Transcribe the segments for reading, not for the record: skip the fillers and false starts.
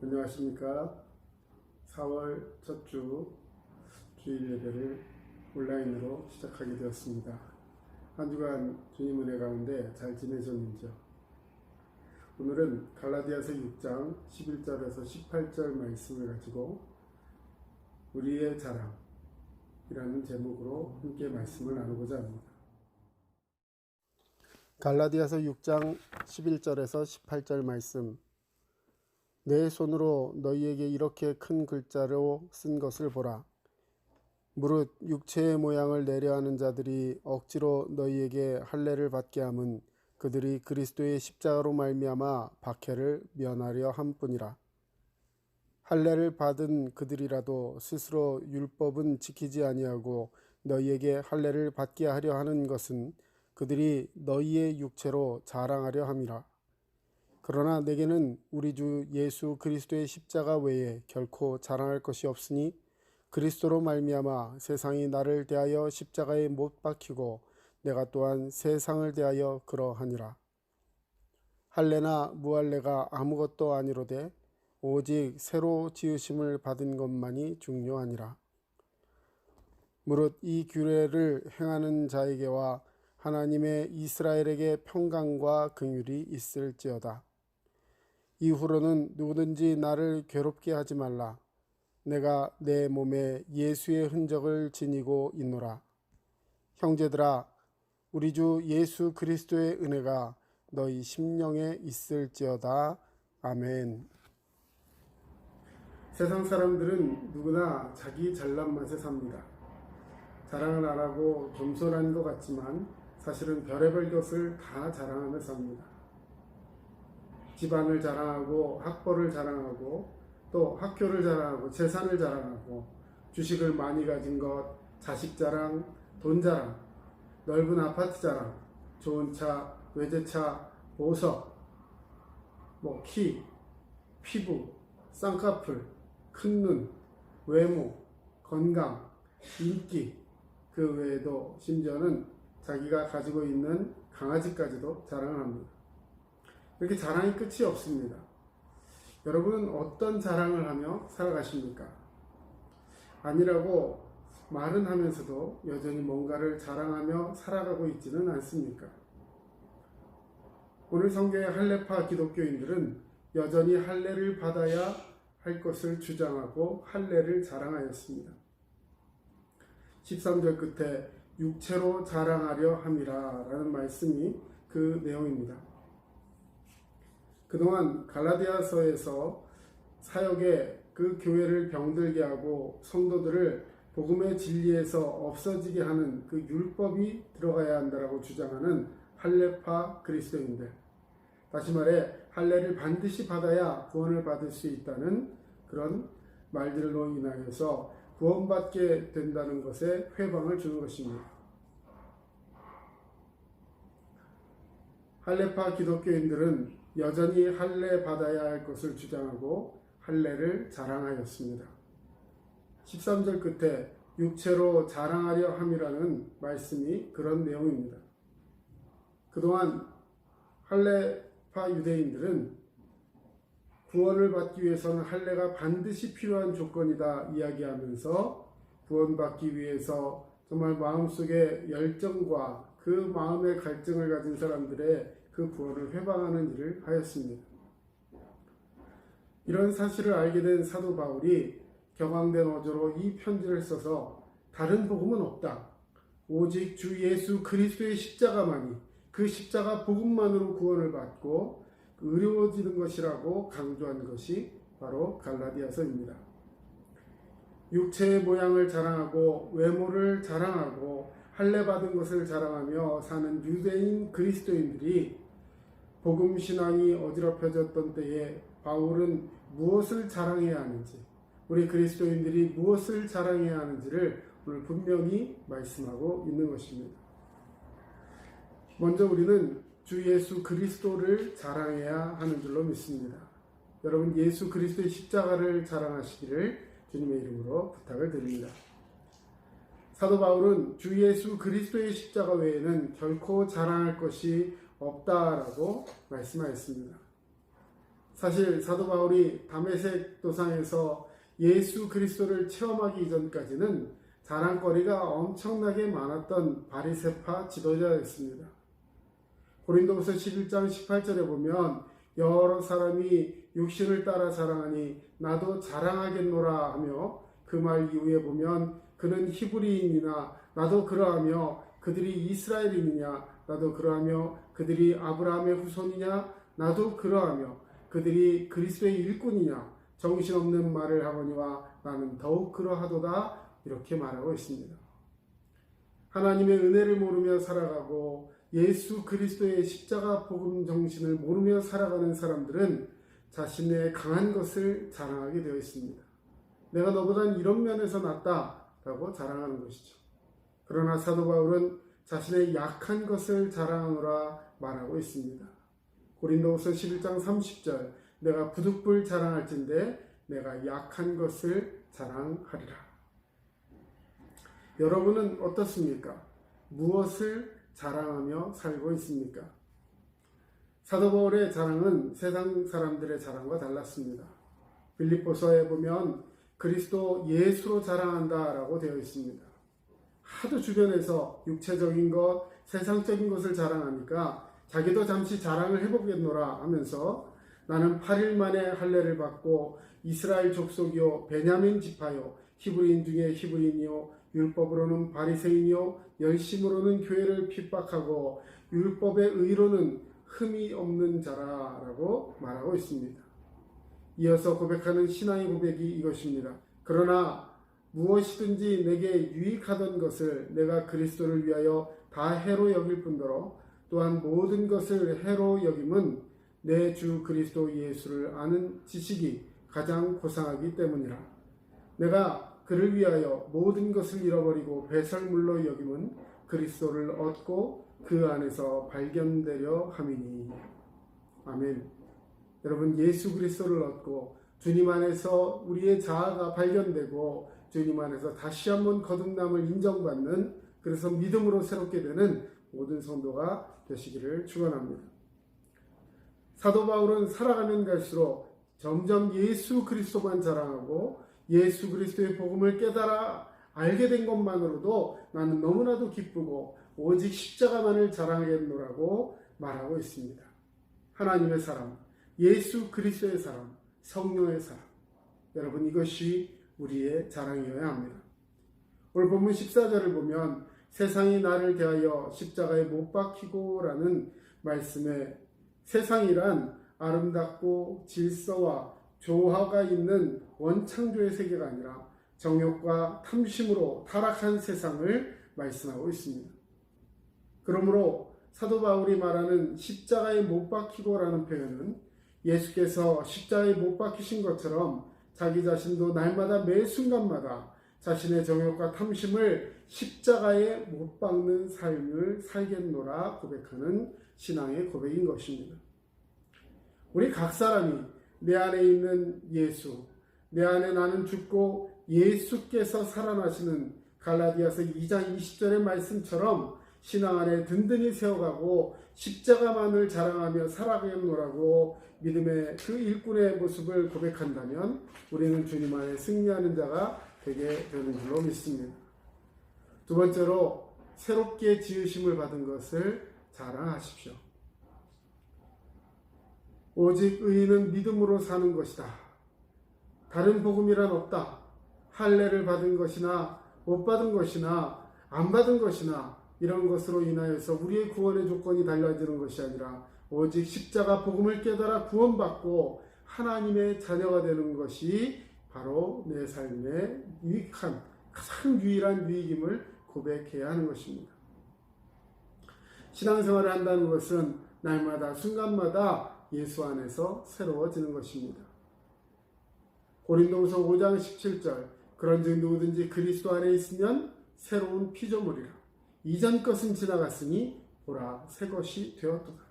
안녕하십니까. 4월 첫 주 주일 예배를 온라인으로 시작하게 되었습니다. 한 주간 주님 은혜 가운데 잘 지내셨는지요? 오늘은 갈라디아서 6장 11절에서 18절 말씀을 가지고 우리의 자랑이라는 제목으로 함께 말씀을 나누고자 합니다. 갈라디아서 6장 11절에서 18절 말씀. 내 손으로 너희에게 이렇게 큰 글자로 쓴 것을 보라. 무릇 육체의 모양을 내려하는 자들이 억지로 너희에게 할례를 받게 함은 그들이 그리스도의 십자가로 말미암아 박해를 면하려 함뿐이라. 할례를 받은 그들이라도 스스로 율법은 지키지 아니하고 너희에게 할례를 받게 하려 하는 것은 그들이 너희의 육체로 자랑하려 함이라. 그러나 내게는 우리 주 예수 그리스도의 십자가 외에 결코 자랑할 것이 없으니 그리스도로 말미암아 세상이 나를 대하여 십자가에 못 박히고 내가 또한 세상을 대하여 그러하니라. 할례나 무할례가 아무것도 아니로되 오직 새로 지으심을 받은 것만이 중요하니라. 무릇 이 규례를 행하는 자에게와 하나님의 이스라엘에게 평강과 긍휼이 있을지어다. 이후로는 누구든지 나를 괴롭게 하지 말라. 내가 내 몸에 예수의 흔적을 지니고 있노라. 형제들아, 우리 주 예수 그리스도의 은혜가 너희 심령에 있을지어다. 아멘. 세상 사람들은 누구나 자기 잘난 맛에 삽니다. 자랑을 안 하고 겸손한 것 같지만 사실은 별의별 것을 다 자랑하며 삽니다. 집안을 자랑하고 학벌을 자랑하고 또 학교를 자랑하고 재산을 자랑하고 주식을 많이 가진 것, 자식 자랑, 돈 자랑, 넓은 아파트 자랑, 좋은 차, 외제차, 보석, 키, 피부, 쌍꺼풀, 큰 눈, 외모, 건강, 인기, 그 외에도 심지어는 자기가 가지고 있는 강아지까지도 자랑을 합니다. 이렇게 자랑이 끝이 없습니다. 여러분은 어떤 자랑을 하며 살아가십니까? 아니라고 말은 하면서도 여전히 뭔가를 자랑하며 살아가고 있지는 않습니까? 오늘 성경의 할례파 기독교인들은 여전히 할례를 받아야 할 것을 주장하고 할례를 자랑하였습니다. 13절 끝에 육체로 자랑하려 함이라 라는 말씀이 그 내용입니다. 그동안 갈라디아서에서 사역에 그 교회를 병들게 하고 성도들을 복음의 진리에서 없어지게 하는 그 율법이 들어가야 한다라고 주장하는 할례파 그리스도인들, 다시 말해 할례를 반드시 받아야 구원을 받을 수 있다는 그런 말들로 인하여서 구원받게 된다는 것에 회방을 주는 것입니다. 할례파 기독교인들은 여전히 할례 받아야 할 것을 주장하고 할례를 자랑하였습니다. 13절 끝에 육체로 자랑하려 함이라는 말씀이 그런 내용입니다. 그동안 할례파 유대인들은 구원을 받기 위해서는 할례가 반드시 필요한 조건이다 이야기하면서 구원받기 위해서 정말 마음속에 열정과 그 마음의 갈증을 가진 사람들의 그 구원을 회방하는 일을 하였습니다. 이런 사실을 알게 된 사도 바울이 격앙된 어조로 이 편지를 써서 다른 복음은 없다. 오직 주 예수 그리스도의 십자가만이, 그 십자가 복음만으로 구원을 받고 의로워지는 것이라고 강조한 것이 바로 갈라디아서입니다. 육체의 모양을 자랑하고 외모를 자랑하고 할례 받은 것을 자랑하며 사는 유대인 그리스도인들이 복음 신앙이 어지럽혀졌던 때에 바울은 무엇을 자랑해야 하는지, 우리 그리스도인들이 무엇을 자랑해야 하는지를 오늘 분명히 말씀하고 있는 것입니다. 먼저 우리는 주 예수 그리스도를 자랑해야 하는 줄로 믿습니다. 여러분, 예수 그리스도의 십자가를 자랑하시기를 주님의 이름으로 부탁을 드립니다. 사도 바울은 주 예수 그리스도의 십자가 외에는 결코 자랑할 것이 없다라고 말씀하였습니다. 사실 사도 바울이 다메섹 도상에서 예수 그리스도를 체험하기 이전까지는 자랑거리가 엄청나게 많았던 바리새파 지도자였습니다. 고린도후서 11장 18절에 보면 여러 사람이 육신을 따라 자랑하니 나도 자랑하겠노라 하며 그 말 이후에 보면 그는 히브리인이나 나도 그러하며 그들이 이스라엘인이냐 나도 그러하며 그들이 아브라함의 후손이냐 나도 그러하며 그들이 그리스도의 일꾼이냐 정신없는 말을 하거니와 나는 더욱 그러하도다 이렇게 말하고 있습니다. 하나님의 은혜를 모르며 살아가고 예수 그리스도의 십자가 복음 정신을 모르며 살아가는 사람들은 자신의 강한 것을 자랑하게 되어 있습니다. 내가 너보단 이런 면에서 낫다라고 자랑하는 것이죠. 그러나 사도 바울은 자신의 약한 것을 자랑하노라 말하고 있습니다. 고린도후서 11장 30절 내가 부득불 자랑할진대 내가 약한 것을 자랑하리라. 여러분은 어떻습니까? 무엇을 자랑하며 살고 있습니까? 사도 바울의 자랑은 세상 사람들의 자랑과 달랐습니다. 빌립보서에 보면 그리스도 예수로 자랑한다라고 되어 있습니다. 하도 주변에서 육체적인 것, 세상적인 것을 자랑하니까 자기도 잠시 자랑을 해보겠노라 하면서 나는 8일 만에 할례를 받고 이스라엘 족속이요 베냐민 지파요 히브리인 중에 히브리인이요 율법으로는 바리새인이요 열심으로는 교회를 핍박하고 율법의 의로는 흠이 없는 자라라고 말하고 있습니다. 이어서 고백하는 신앙의 고백이 이것입니다. 그러나 무엇이든지 내게 유익하던 것을 내가 그리스도를 위하여 다 해로 여길 뿐더러 또한 모든 것을 해로 여김은 내 주 그리스도 예수를 아는 지식이 가장 고상하기 때문이라. 내가 그를 위하여 모든 것을 잃어버리고 배설물로 여김은 그리스도를 얻고 그 안에서 발견되려 함이니. 아멘. 여러분, 예수 그리스도를 얻고 주님 안에서 우리의 자아가 발견되고 주님 안에서 다시 한번 거듭남을 인정받는, 그래서 믿음으로 새롭게 되는 모든 성도가 되시기를 축원합니다. 사도 바울은 살아가면 갈수록 점점 예수 그리스도만 자랑하고 예수 그리스도의 복음을 깨달아 알게 된 것만으로도 나는 너무나도 기쁘고 오직 십자가만을 자랑하겠노라고 말하고 있습니다. 하나님의 사람, 예수 그리스도의 사람, 성령의 사람, 여러분 이것이 우리의 자랑이어야 합니다. 오늘 본문 14절을 보면 세상이 나를 대하여 십자가에 못 박히고 라는 말씀에 세상이란 아름답고 질서와 조화가 있는 원창조의 세계가 아니라 정욕과 탐심으로 타락한 세상을 말씀하고 있습니다. 그러므로 사도 바울이 말하는 십자가에 못 박히고라는 표현은 예수께서 십자가에 못 박히신 것처럼 자기 자신도 날마다 매 순간마다 자신의 정욕과 탐심을 십자가에 못 박는 삶을 살겠노라 고백하는 신앙의 고백인 것입니다. 우리 각 사람이 내 안에 있는 예수, 내 안에 나는 죽고 예수께서 살아나시는 갈라디아서 2장 20절의 말씀처럼 신앙 안에 든든히 세워가고 십자가만을 자랑하며 살아가겠노라고 믿음의 그 일꾼의 모습을 고백한다면 우리는 주님 안에 승리하는 자가 되게 되는 줄로 믿습니다. 두 번째로 새롭게 지으심을 받은 것을 자랑하십시오. 오직 의인은 믿음으로 사는 것이다. 다른 복음이란 없다. 할례를 받은 것이나 못 받은 것이나 안 받은 것이나 이런 것으로 인하여서 우리의 구원의 조건이 달라지는 것이 아니라 오직 십자가 복음을 깨달아 구원받고 하나님의 자녀가 되는 것이 바로 내 삶의 유익한, 가장 유일한 유익임을 고백해야 하는 것입니다. 신앙생활을 한다는 것은 날마다 순간마다 예수 안에서 새로워지는 것입니다. 고린도후서 5장 17절 그런즉 누구든지 그리스도 안에 있으면 새로운 피조물이라. 이전 것은 지나갔으니 보라 새 것이 되었도다.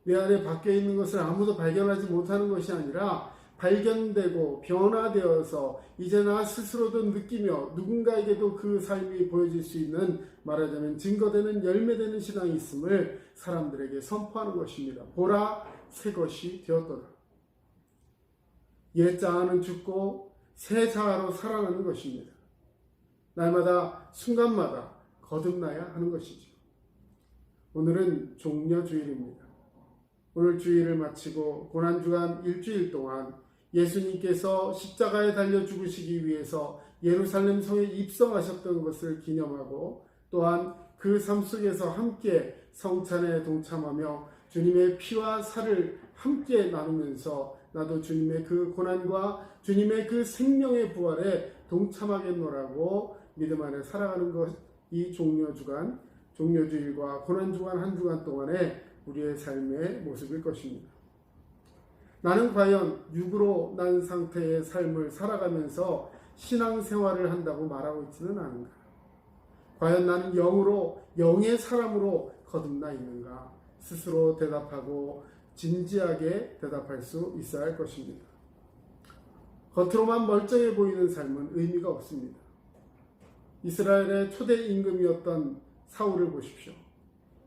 내 안에 밖에 있는 것을 아무도 발견하지 못하는 것이 아니라 발견되고 변화되어서 이제 나 스스로도 느끼며 누군가에게도 그 삶이 보여질 수 있는, 말하자면 증거되는 열매되는 신앙이 있음을 사람들에게 선포하는 것입니다. 보라 새 것이 되었도다. 옛 자아는 죽고 새 자아로 살아나는 것입니다. 날마다 순간마다 거듭나야 하는 것이죠. 오늘은 종려주일입니다. 오늘 주일을 마치고 고난주간 일주일 동안 예수님께서 십자가에 달려 죽으시기 위해서 예루살렘 성에 입성하셨던 것을 기념하고 또한 그 삶 속에서 함께 성찬에 동참하며 주님의 피와 살을 함께 나누면서 나도 주님의 그 고난과 주님의 그 생명의 부활에 동참하겠노라고 믿음 안에 살아가는 것, 이 종려주간, 종려주일과 고난주간 한 주간 동안에 우리의 삶의 모습일 것입니다. 나는 과연 육으로 난 상태의 삶을 살아가면서 신앙생활을 한다고 말하고 있지는 않은가? 과연 나는 영으로, 영의 사람으로 거듭나 있는가? 스스로 대답하고 진지하게 대답할 수 있어야 할 것입니다. 겉으로만 멀쩡해 보이는 삶은 의미가 없습니다. 이스라엘의 초대 임금이었던 사울을 보십시오.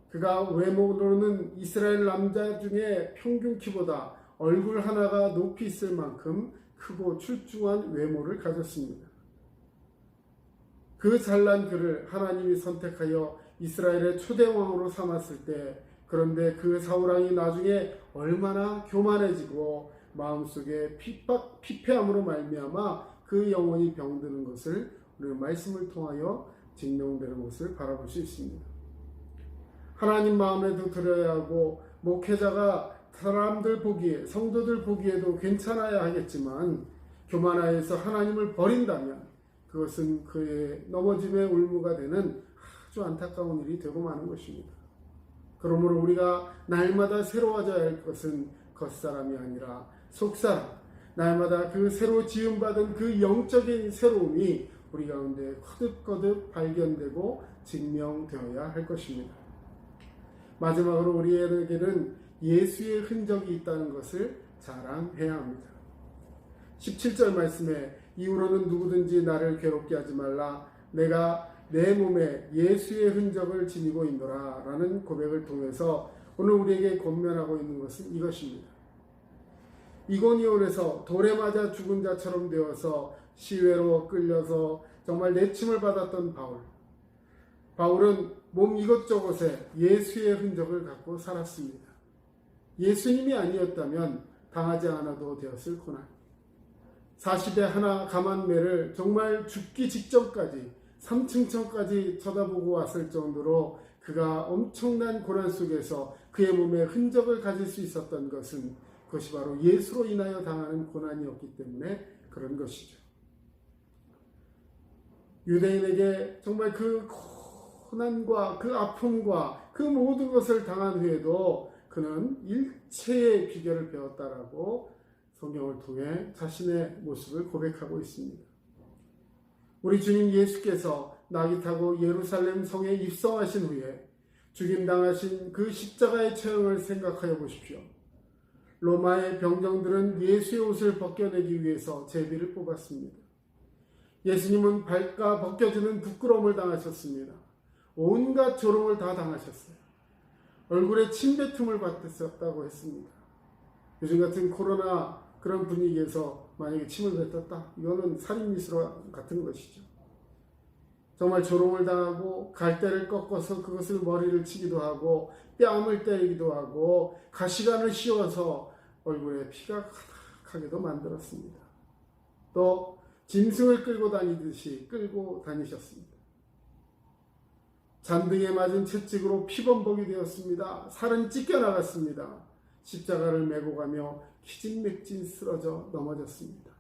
그가 외모로는 이스라엘 남자 중에 평균 키보다 얼굴 하나가 높이 있을 만큼 크고 출중한 외모를 가졌습니다. 그 잘난 그를 하나님이 선택하여 이스라엘의 초대 왕으로 삼았을 때, 그런데 그 사울왕이 나중에 얼마나 교만해지고 마음속에 피폐함으로 말미암아 그 영혼이 병드는 것을 우리 말씀을 통하여 증명되는 것을 바라볼 수 있습니다. 하나님 마음에도 들어야 하고 목회자가 사람들 보기에, 성도들 보기에도 괜찮아야 하겠지만 교만하여서 하나님을 버린다면 그것은 그의 넘어짐의 올무가 되는 아주 안타까운 일이 되고 마는 것입니다. 그러므로 우리가 날마다 새로워져야 할 것은 겉사람이 아니라 속사람, 날마다 그 새로 지음받은 그 영적인 새로움이 우리 가운데 거듭거듭 발견되고 증명되어야 할 것입니다. 마지막으로 우리에게는 예수의 흔적이 있다는 것을 자랑해야 합니다. 17절 말씀에 이후로는 누구든지 나를 괴롭게 하지 말라, 내가 내 몸에 예수의 흔적을 지니고 있노라 라는 고백을 통해서 오늘 우리에게 권면하고 있는 것은 이것입니다. 이고니온에서 돌에 맞아 죽은 자처럼 되어서 시외로 끌려서 정말 내침을 받았던 바울은 몸 이것저것에 예수의 흔적을 갖고 살았습니다. 예수님이 아니었다면 당하지 않아도 되었을 고난, 40에 하나 감한 매를 정말 죽기 직전까지 3층천까지 쳐다보고 왔을 정도로 그가 엄청난 고난 속에서 그의 몸에 흔적을 가질 수 있었던 것은 그것이 바로 예수로 인하여 당하는 고난이었기 때문에 그런 것이죠. 유대인에게 정말 그 고난과 그 아픔과 그 모든 것을 당한 후에도 그는 일체의 비결을 배웠다라고 성경을 통해 자신의 모습을 고백하고 있습니다. 우리 주님 예수께서 낙이 타고 예루살렘 성에 입성하신 후에 죽임당하신 그 십자가의 체형을 생각하여 보십시오. 로마의 병정들은 예수의 옷을 벗겨내기 위해서 제비를 뽑았습니다. 예수님은 발가 벗겨지는 부끄러움을 당하셨습니다. 온갖 조롱을 다 당하셨어요. 얼굴에 침뱉음을 받으셨다고 했습니다. 요즘 같은 코로나 그런 분위기에서 만약에 침을 뱉었다, 이거는 살인미수 같은 것이죠. 정말 조롱을 당하고 갈대를 꺾어서 그것을 머리를 치기도 하고 뺨을 때리기도 하고 가시관을 씌워서 얼굴에 피가 가득하게도 만들었습니다. 또 짐승을 끌고 다니듯이 끌고 다니셨습니다. 잔등에 맞은 채찍으로 피범벅이 되었습니다. 살은 찢겨나갔습니다. 십자가를 메고 가며 기진맥진 쓰러져 넘어졌습니다.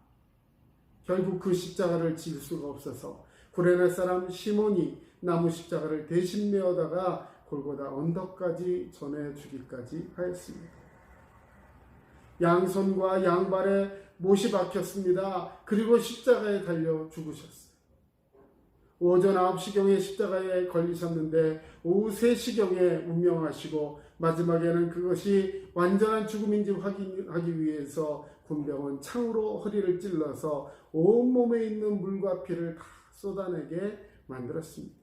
결국 그 십자가를 질 수가 없어서 구레네 사람 시몬이 나무 십자가를 대신 메어다가 골고다 언덕까지 전해주기까지 하였습니다. 양손과 양발에 못이 박혔습니다. 그리고 십자가에 달려 죽으셨어요. 오전 9시경에 십자가에 걸리셨는데 오후 3시경에 운명하시고 마지막에는 그것이 완전한 죽음인지 확인하기 위해서 군병은 창으로 허리를 찔러서 온몸에 있는 물과 피를 다 쏟아내게 만들었습니다.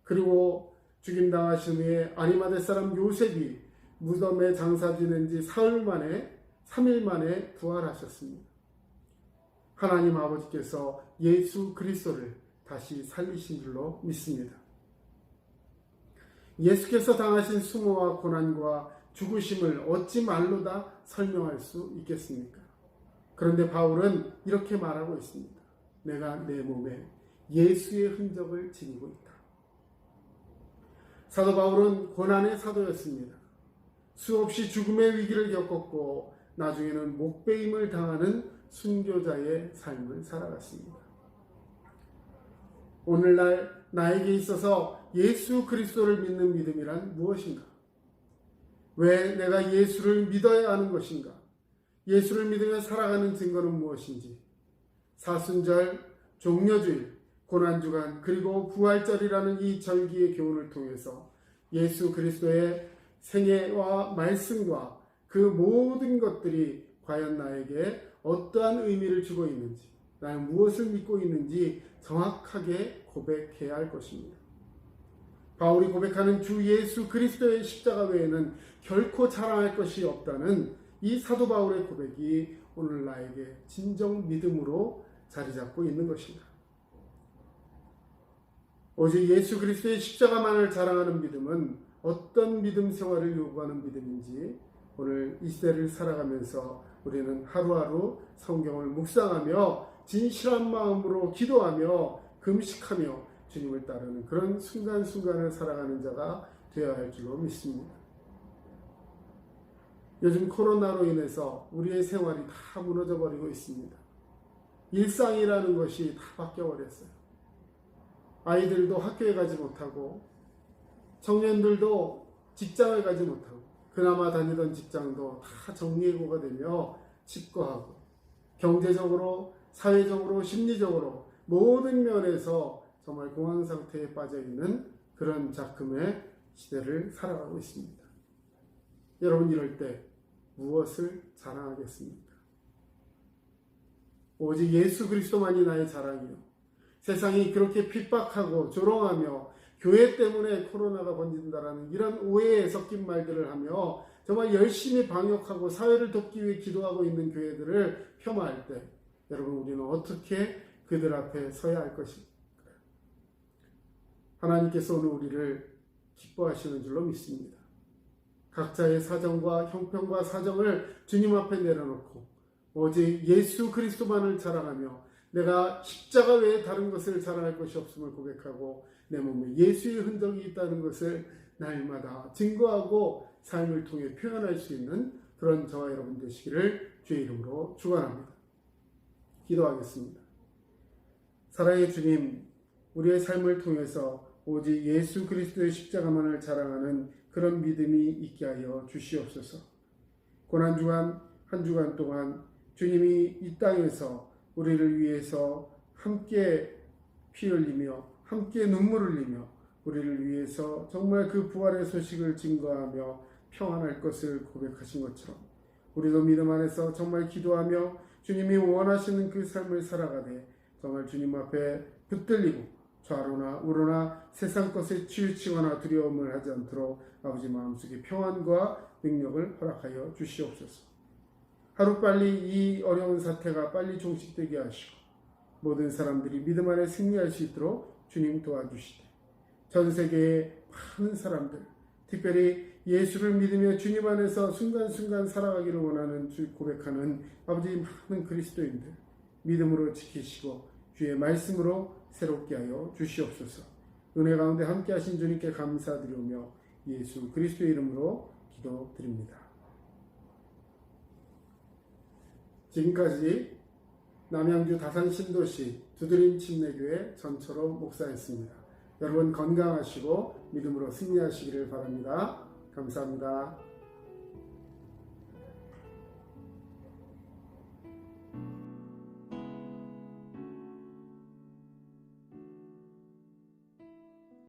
그리고 죽임당하신 후에 아리마대 사람 요셉이 무덤에 장사 지낸 지 사흘 만에 3일 만에 부활하셨습니다. 하나님 아버지께서 예수 그리스도를 다시 살리신 줄로 믿습니다. 예수께서 당하신 수모와 고난과 죽으심을 어찌 말로 다 설명할 수 있겠습니까? 그런데 바울은 이렇게 말하고 있습니다. 내가 내 몸에 예수의 흔적을 지니고 있다. 사도 바울은 고난의 사도였습니다. 수없이 죽음의 위기를 겪었고 나중에는 목배임을 당하는 순교자의 삶을 살아갔습니다. 오늘날 나에게 있어서 예수 그리스도를 믿는 믿음이란 무엇인가? 왜 내가 예수를 믿어야 하는 것인가? 예수를 믿으며 살아가는 증거는 무엇인지? 사순절, 종려주일, 고난주간, 그리고 부활절이라는 이 절기의 교훈을 통해서 예수 그리스도의 생애와 말씀과 그 모든 것들이 과연 나에게 어떠한 의미를 주고 있는지, 나는 무엇을 믿고 있는지 정확하게 고백해야 할 것입니다. 바울이 고백하는 주 예수 그리스도의 십자가 외에는 결코 자랑할 것이 없다는 이 사도 바울의 고백이 오늘 나에게 진정 믿음으로 자리 잡고 있는 것입니다. 오직 예수 그리스도의 십자가만을 자랑하는 믿음은 어떤 믿음 생활을 요구하는 믿음인지 오늘 이 시대를 살아가면서 우리는 하루하루 성경을 묵상하며 진실한 마음으로 기도하며 금식하며 주님을 따르는 그런 순간순간을 살아가는 자가 되어야 할 줄로 믿습니다. 요즘 코로나로 인해서 우리의 생활이 다 무너져 버리고 있습니다. 일상이라는 것이 다 바뀌어 버렸어요. 아이들도 학교에 가지 못하고 청년들도 직장을 가지 못하고 그나마 다니던 직장도 다 정리해고가 되며 집거하고 경제적으로, 사회적으로, 심리적으로 모든 면에서 정말 공황 상태에 빠져 있는 그런 작금의 시대를 살아가고 있습니다. 여러분, 이럴 때 무엇을 자랑하겠습니까? 오직 예수 그리스도만이 나의 자랑이요. 세상이 그렇게 핍박하고 조롱하며 교회 때문에 코로나가 번진다라는 이런 오해에 섞인 말들을 하며 정말 열심히 방역하고 사회를 돕기 위해 기도하고 있는 교회들을 폄하할 때 여러분, 우리는 어떻게 그들 앞에 서야 할 것입니까? 하나님께서 오늘 우리를 기뻐하시는 줄로 믿습니다. 각자의 사정과 형편과 사정을 주님 앞에 내려놓고 오직 예수 그리스도만을 자랑하며 내가 십자가 외에 다른 것을 자랑할 것이 없음을 고백하고 내 몸에 예수의 흔적이 있다는 것을 날마다 증거하고 삶을 통해 표현할 수 있는 그런 저와 여러분 되시기를 주의 이름으로 축원합니다. 기도하겠습니다. 사랑의 주님, 우리의 삶을 통해서 오직 예수 그리스도의 십자가만을 자랑하는 그런 믿음이 있게 하여 주시옵소서. 고난주간 한 주간 동안 주님이 이 땅에서 우리를 위해서 함께 피 흘리며 함께 눈물 흘리며 우리를 위해서 정말 그 부활의 소식을 증거하며 평안할 것을 고백하신 것처럼 우리도 믿음 안에서 정말 기도하며 주님이 원하시는 그 삶을 살아가되 정말 주님 앞에 붙들리고 좌로나 우로나 세상 것에 치우치거나 두려움을 하지 않도록 아버지 마음속에 평안과 능력을 허락하여 주시옵소서. 하루빨리 이 어려운 사태가 빨리 종식되게 하시고 모든 사람들이 믿음 안에 승리할 수 있도록 주님 도와주시되 전 세계의 많은 사람들, 특별히 예수를 믿으며 주님 안에서 순간순간 살아가기를 원하는 고백하는 아버지 많은 그리스도인들 믿음으로 지키시고 주의 말씀으로 새롭게 하여 주시옵소서. 은혜 가운데 함께 하신 주님께 감사드리며 예수 그리스도의 이름으로 기도드립니다. 지금까지 남양주 다산신도시 두드림 침례교회 전철호 목사였습니다. 여러분 건강하시고 믿음으로 승리하시기를 바랍니다. 감사합니다.